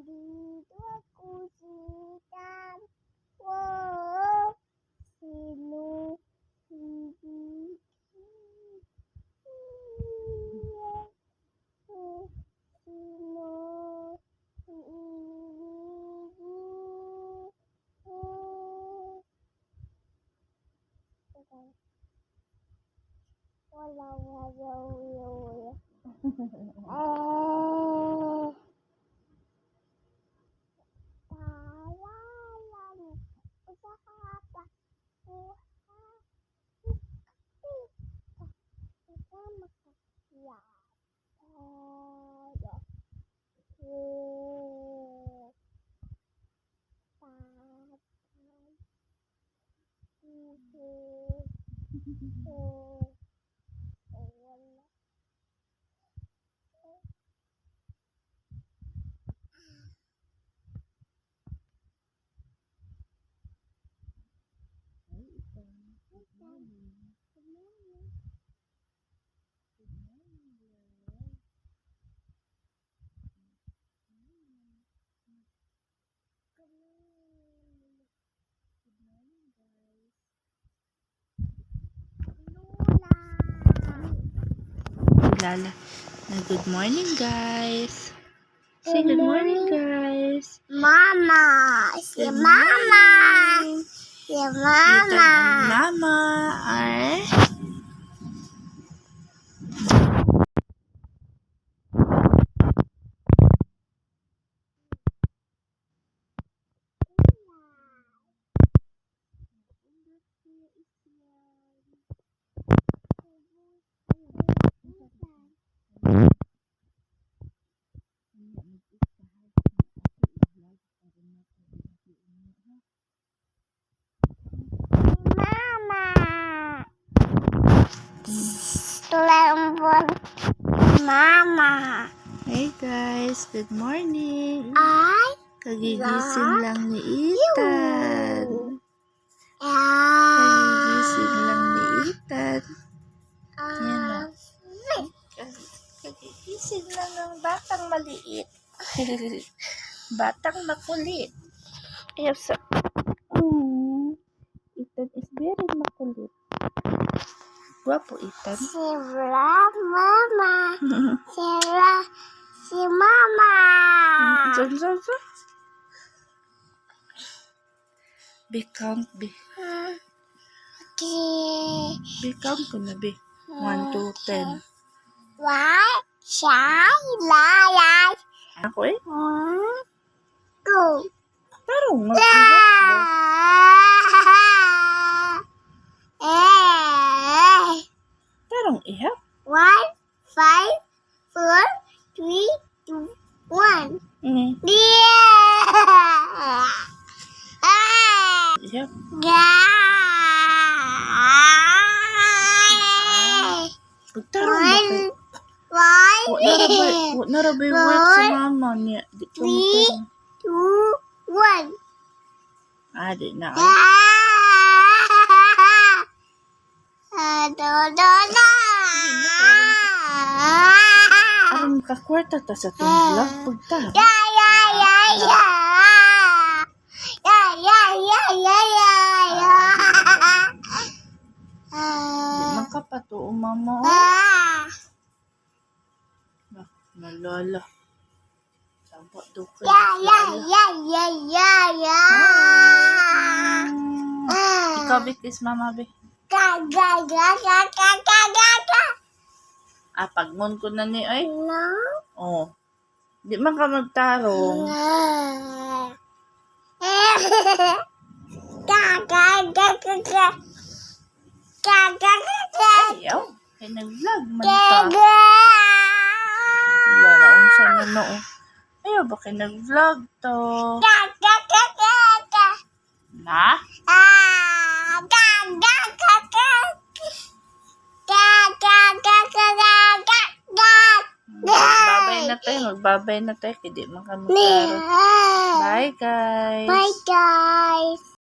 Nandito ako sa wow, sino hindi sino wala Lala. Good morning, guys. Say good morning, guys. Mama, si Mama, si Mama. Ang mama ay Mama. Lembon. Mama. Hey guys, good morning. Ay. Kagigising lang ni Ethan. Kagigising lang ni Ethan. Yan o. Kagigising lang ng batang maliit. Batang makulit. Yes. Ethan is very makulit. Guwapo, Ethan. Mama. Si Mama. So. Be count, be. Okay. Be count ko na, be. 1 to 10. One, shy, lalay. Ako eh? 1, 2. Tarong, mag-ihap ba? Tarong ihap? 1, 5, 4, 3, 2, 1. Ihap. Tarong ba kayo? Huwag na rabay work sa mama niya. Di ko matarong. 2, 1. Di na. Aram kakwarta ta sa itong vlog. Pagtarong. Di man ka pa to, mama. Nalala. Saba do kayo. Ikaw, be, kiss mama, be. Pagmon ko na ni, ay. Oh. Di man ka magtarong. Ayaw. Kaya nag-vlog man ka. Wala na unsa na no. Ayaw ba kaya nag-vlog to? Na? Magbabay na tayo. Hindi man ka magtarong. Bye, guys. Bye, guys.